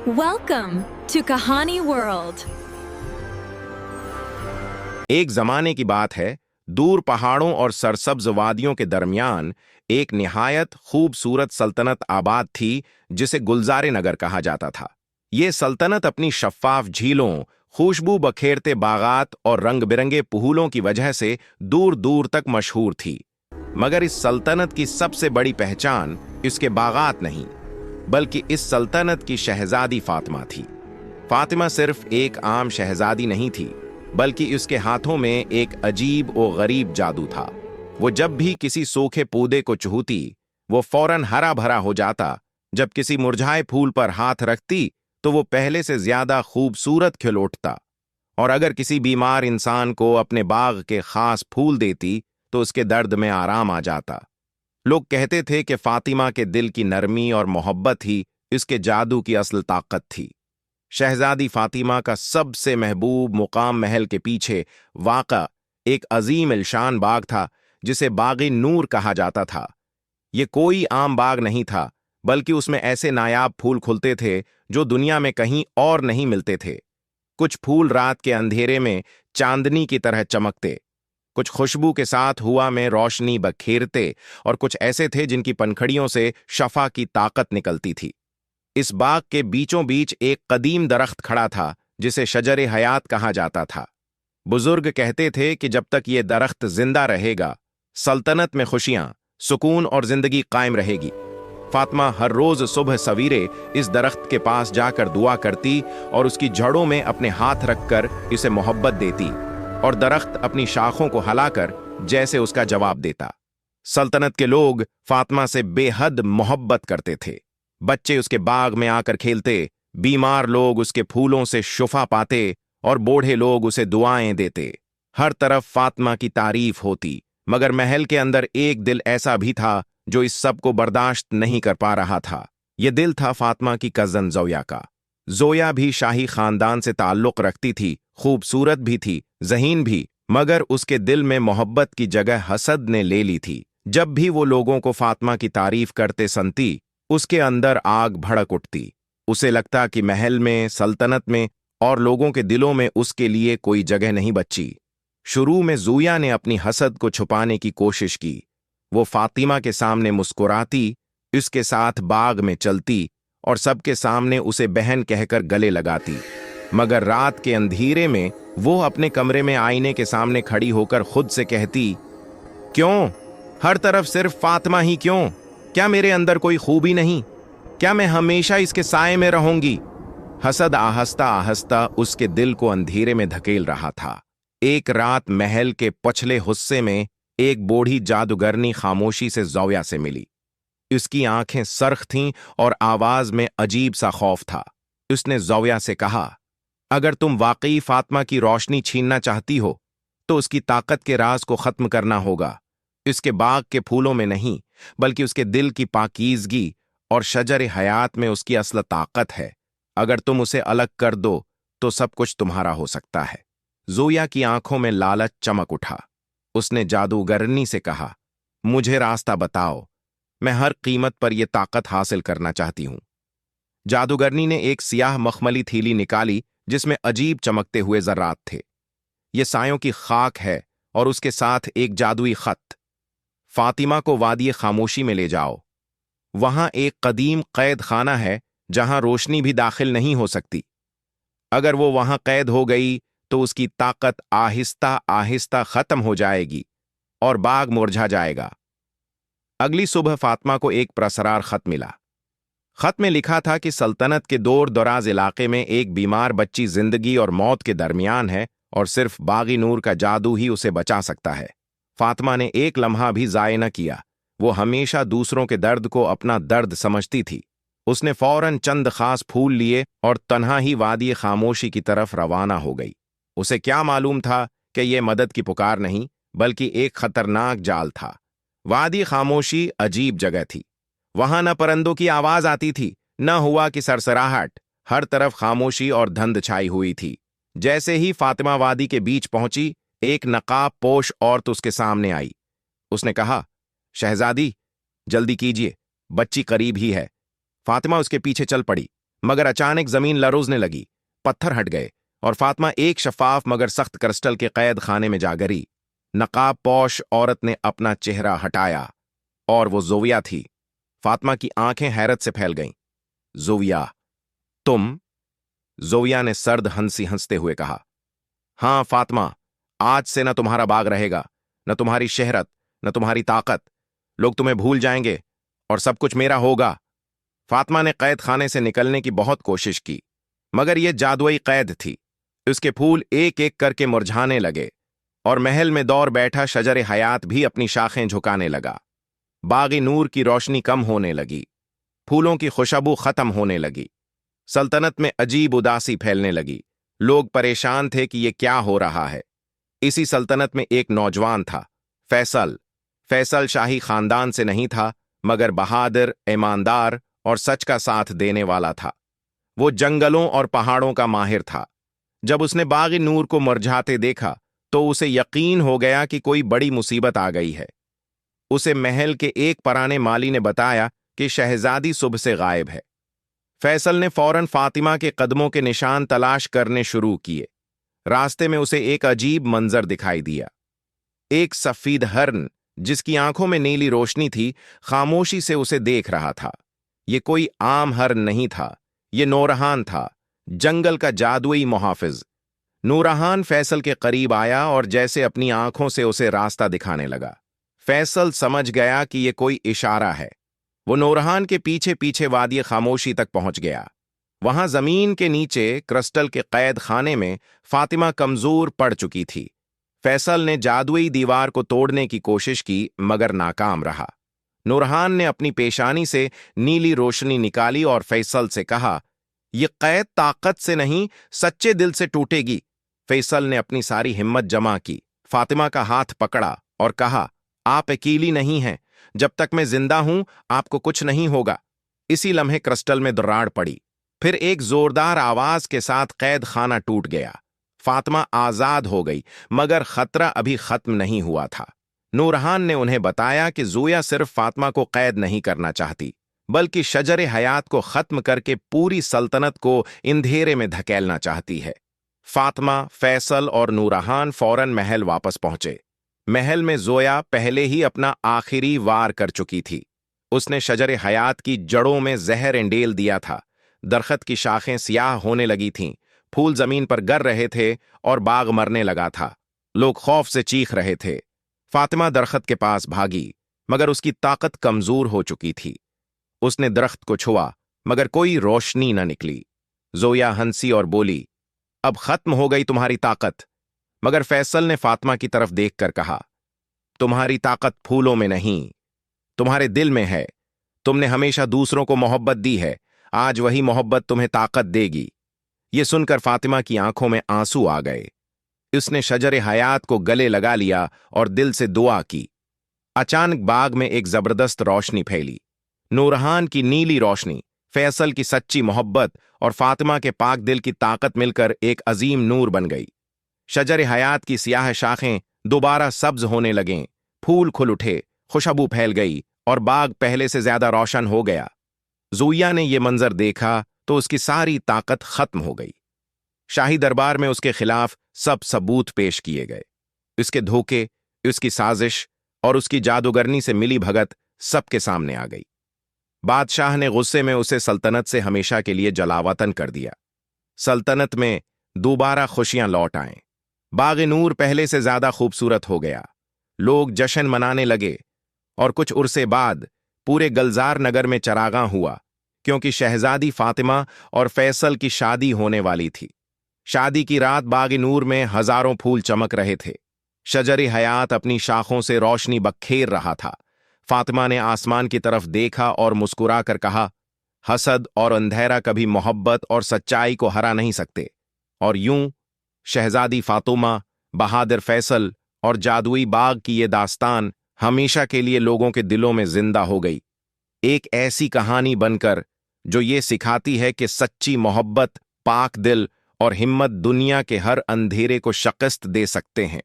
Welcome to Kahani World. एक जमाने की बात है, दूर पहाड़ों और सरसब्ज वादियों के दरमियान एक निहायत खूबसूरत सल्तनत आबाद थी जिसे गुलज़ारे नगर कहा जाता था। ये सल्तनत अपनी शफ़ाफ झीलों, खुशबू बखेरते बागात और रंग बिरंगे फूलों की वजह से दूर दूर तक मशहूर थी। मगर इस सल्तनत की सबसे बड़ी पहचान इसके बागात नहीं, बल्कि इस सल्तनत की शहजादी फातिमा थी। फातिमा सिर्फ एक आम शहजादी नहीं थी, बल्कि उसके हाथों में एक अजीब और गरीब जादू था। वो जब भी किसी सूखे पौधे को छूती, वो फौरन हरा भरा हो जाता। जब किसी मुरझाए फूल पर हाथ रखती, तो वो पहले से ज्यादा खूबसूरत खिल उठता। और अगर किसी बीमार इंसान को अपने बाग के खास फूल देती, तो उसके दर्द में आराम आ जाता। लोग कहते थे कि फातिमा के दिल की नरमी और मोहब्बत ही इसके जादू की असल ताकत थी। शहजादी फातिमा का सबसे महबूब मुकाम महल के पीछे वाक़ा एक अजीम इल्शान बाग था, जिसे बाग़े नूर कहा जाता था। ये कोई आम बाग नहीं था, बल्कि उसमें ऐसे नायाब फूल खुलते थे जो दुनिया में कहीं और नहीं मिलते थे। कुछ फूल रात के अंधेरे में चांदनी की तरह चमकते, कुछ खुशबू के साथ हवा में रोशनी बखेरते, और कुछ ऐसे थे जिनकी पंखड़ियों से शफा की ताकत निकलती थी। इस बाग के बीचों बीच एक कदीम दरख्त खड़ा था जिसे शजर हयात कहा जाता था। बुजुर्ग कहते थे कि जब तक ये दरख्त जिंदा रहेगा, सल्तनत में खुशियां, सुकून और जिंदगी कायम रहेगी। फातिमा हर रोज सुबह सवेरे इस दरख्त के पास जाकर दुआ करती और उसकी जड़ों में अपने हाथ रखकर इसे मोहब्बत देती, और दरख्त अपनी शाखों को हिलाकर जैसे उसका जवाब देता। सल्तनत के लोग फातिमा से बेहद मोहब्बत करते थे। बच्चे उसके बाग में आकर खेलते, बीमार लोग उसके फूलों से शुफा पाते, और बूढ़े लोग उसे दुआएं देते। हर तरफ फातिमा की तारीफ होती, मगर महल के अंदर एक दिल ऐसा भी था जो इस सब को बर्दाश्त नहीं कर पा रहा था। यह दिल था फातिमा की कजन जोया का। जोया भी शाही खानदान से ताल्लुक रखती थी, खूबसूरत भी थी, ज़हीन भी, मगर उसके दिल में मोहब्बत की जगह हसद ने ले ली थी। जब भी वो लोगों को फातिमा की तारीफ करते सुनती, उसके अंदर आग भड़क उठती। उसे लगता कि महल में, सल्तनत में और लोगों के दिलों में उसके लिए कोई जगह नहीं बची। शुरू में जोया ने अपनी हसद को छुपाने की कोशिश की। वो फातिमा के सामने मुस्कुराती, उसके साथ बाग में चलती और सबके सामने उसे बहन कहकर गले लगाती। मगर रात के अंधेरे में वो अपने कमरे में आईने के सामने खड़ी होकर खुद से कहती, क्यों हर तरफ सिर्फ फातिमा ही क्यों? क्या मेरे अंदर कोई खूबी नहीं? क्या मैं हमेशा इसके साए में रहूंगी? हसद आहस्ता आहस्ता उसके दिल को अंधेरे में धकेल रहा था। एक रात महल के पछले हिस्से में एक बूढ़ी जादूगरनी खामोशी से जोया से मिली। उसकी आंखें सरख थीं और आवाज में अजीब सा खौफ था। उसने जोया से कहा, अगर तुम वाकई फातिमा की रोशनी छीनना चाहती हो, तो उसकी ताकत के राज को खत्म करना होगा। इसके बाग के फूलों में नहीं, बल्कि उसके दिल की पाकीज़गी और शजर हयात में उसकी असल ताकत है। अगर तुम उसे अलग कर दो, तो सब कुछ तुम्हारा हो सकता है। जोया की आंखों में लालच चमक उठा। उसने जादूगरनी से कहा, मुझे रास्ता बताओ, मैं हर कीमत पर यह ताकत हासिल करना चाहती हूं। जादूगरनी ने एक सियाह मखमली थैली निकाली जिसमें अजीब चमकते हुए जर्रात थे। यह सायों की खाक है और उसके साथ एक जादुई खत। फातिमा को वादी खामोशी में ले जाओ। वहां एक कदीम कैद खाना है जहां रोशनी भी दाखिल नहीं हो सकती। अगर वो वहां कैद हो गई, तो उसकी ताकत आहिस्ता आहिस्ता खत्म हो जाएगी और बाग मुरझा जाएगा। अगली सुबह फातिमा को एक प्रसरार खत मिला। खत में लिखा था कि सल्तनत के दूर दराज इलाके में एक बीमार बच्ची जिंदगी और मौत के दरमियान है, और सिर्फ बाग़े नूर का जादू ही उसे बचा सकता है। फातिमा ने एक लम्हा भी ज़ाय न किया। वो हमेशा दूसरों के दर्द को अपना दर्द समझती थी। उसने फौरन चंद खास फूल लिए और तन्हा ही वादी खामोशी की तरफ रवाना हो गई। उसे क्या मालूम था कि यह मदद की पुकार नहीं, बल्कि एक खतरनाक जाल था। वादी खामोशी अजीब जगह थी। वहां न परंदों की आवाज आती थी, न हुआ की सरसराहट। हर तरफ खामोशी और धुंध छाई हुई थी। जैसे ही फातिमा वादी के बीच पहुंची, एक नकाब पोश औरत उसके सामने आई। उसने कहा, शहजादी, जल्दी कीजिए, बच्ची करीब ही है। फातिमा उसके पीछे चल पड़ी। मगर अचानक जमीन लरजने लगी, पत्थर हट गए और फातिमा एक शफाफ मगर सख्त क्रिस्टल के कैद खाने में जा गिरी। नकाब पोश औरत ने अपना चेहरा हटाया और वो जोविया थी। फातिमा की आंखें हैरत से फैल गईं। जोविया, तुम? जोविया ने सर्द हंसी हंसते हुए कहा, हां फातिमा, आज से न तुम्हारा बाग रहेगा, न तुम्हारी शहरत, न तुम्हारी ताकत। लोग तुम्हें भूल जाएंगे और सब कुछ मेरा होगा। फातिमा ने कैद खाने से निकलने की बहुत कोशिश की, मगर यह जादुई कैद थी। उसके फूल एक एक करके मुरझाने लगे और महल में दौर बैठा शजर हयात भी अपनी शाखें झुकाने लगा। बागी नूर की रोशनी कम होने लगी, फूलों की खुशबू खत्म होने लगी। सल्तनत में अजीब उदासी फैलने लगी। लोग परेशान थे कि यह क्या हो रहा है। इसी सल्तनत में एक नौजवान था, फैसल। फैसल शाही खानदान से नहीं था, मगर बहादुर, ईमानदार और सच का साथ देने वाला था। वो जंगलों और पहाड़ों का माहिर था। जब उसने बागी नूर को मुरझाते देखा तो उसे यकीन हो गया कि कोई बड़ी मुसीबत आ गई है। उसे महल के एक पुराने माली ने बताया कि शहजादी सुबह से गायब है। फैसल ने फौरन फातिमा के कदमों के निशान तलाश करने शुरू किए। रास्ते में उसे एक अजीब मंजर दिखाई दिया। एक सफेद हरन, जिसकी आंखों में नीली रोशनी थी, खामोशी से उसे देख रहा था। ये कोई आम हरन नहीं था, ये नूरहान था, जंगल का जादुई मुहाफिज। नूरहान फैसल के करीब आया और जैसे अपनी आंखों से उसे रास्ता दिखाने लगा। फैसल समझ गया कि यह कोई इशारा है। वो नूरहान के पीछे पीछे वादी खामोशी तक पहुंच गया। वहां जमीन के नीचे क्रिस्टल के कैद खाने में फातिमा कमजोर पड़ चुकी थी। फैसल ने जादुई दीवार को तोड़ने की कोशिश की, मगर नाकाम रहा। नूरहान ने अपनी पेशानी से नीली रोशनी निकाली और फैसल से कहा, यह कैद ताकत से नहीं, सच्चे दिल से टूटेगी। फैसल ने अपनी सारी हिम्मत जमा की, फातिमा का हाथ पकड़ा और कहा, आप अकेली नहीं हैं। जब तक मैं जिंदा हूं, आपको कुछ नहीं होगा। इसी लम्हे क्रिस्टल में दरार पड़ी। फिर एक जोरदार आवाज के साथ कैद खाना टूट गया। फातिमा आजाद हो गई, मगर खतरा अभी खत्म नहीं हुआ था। नूरहान ने उन्हें बताया कि जोया सिर्फ फातिमा को कैद नहीं करना चाहती, बल्कि शजर हयात को खत्म करके पूरी सल्तनत को अंधेरे में धकेलना चाहती है। फातिमा, फैसल और नूरहान फौरन महल वापस पहुंचे। महल में जोया पहले ही अपना आखिरी वार कर चुकी थी। उसने शजर हयात की जड़ों में जहर एंडेल दिया था। दरख्त की शाखें सियाह होने लगी थीं, फूल जमीन पर गिर रहे थे और बाग मरने लगा था। लोग खौफ से चीख रहे थे। फातिमा दरख्त के पास भागी, मगर उसकी ताकत कमजोर हो चुकी थी। उसने दरख्त को छुआ, मगर कोई रोशनी न निकली। जोया हंसी और बोली, अब खत्म हो गई तुम्हारी ताकत। मगर फैसल ने फातिमा की तरफ देखकर कहा, तुम्हारी ताकत फूलों में नहीं, तुम्हारे दिल में है। तुमने हमेशा दूसरों को मोहब्बत दी है, आज वही मोहब्बत तुम्हें ताकत देगी। ये सुनकर फातिमा की आंखों में आंसू आ गए। उसने शजर हयात को गले लगा लिया और दिल से दुआ की। अचानक बाग में एक जबरदस्त रोशनी फैली। नूरहान की नीली रोशनी, फैसल की सच्ची मोहब्बत और फातिमा के पाक दिल की ताकत मिलकर एक अजीम नूर बन गई। शजर हयात की सियाह शाखें दोबारा सब्ज होने लगें, फूल खुल उठे, खुशबू फैल गई और बाग पहले से ज्यादा रोशन हो गया। जोया ने यह मंजर देखा तो उसकी सारी ताकत खत्म हो गई। शाही दरबार में उसके खिलाफ सब सबूत पेश किए गए। उसके धोखे, उसकी साजिश और उसकी जादूगरनी से मिली भगत सबके सामने आ गई। बादशाह ने गुस्से में उसे सल्तनत से हमेशा के लिए जलावतन कर दिया। सल्तनत में दोबारा खुशियां लौट आएं। बाग नूर पहले से ज्यादा खूबसूरत हो गया। लोग जश्न मनाने लगे और कुछ उरसे बाद पूरे गलजार नगर में चरागां हुआ, क्योंकि शहजादी फातिमा और फैसल की शादी होने वाली थी। शादी की रात बाग नूर में हजारों फूल चमक रहे थे। शजर हयात अपनी शाखों से रोशनी बखेर रहा था। फातिमा ने आसमान की तरफ देखा और मुस्कुरा कर कहा, हसद और अंधेरा कभी मोहब्बत और सच्चाई को हरा नहीं सकते। और यूं शहजादी फातिमा, बहादुर फैसल और जादुई बाग की ये दास्तान हमेशा के लिए लोगों के दिलों में जिंदा हो गई। एक ऐसी कहानी बनकर जो ये सिखाती है कि सच्ची मोहब्बत, पाक दिल और हिम्मत दुनिया के हर अंधेरे को शिकस्त दे सकते हैं।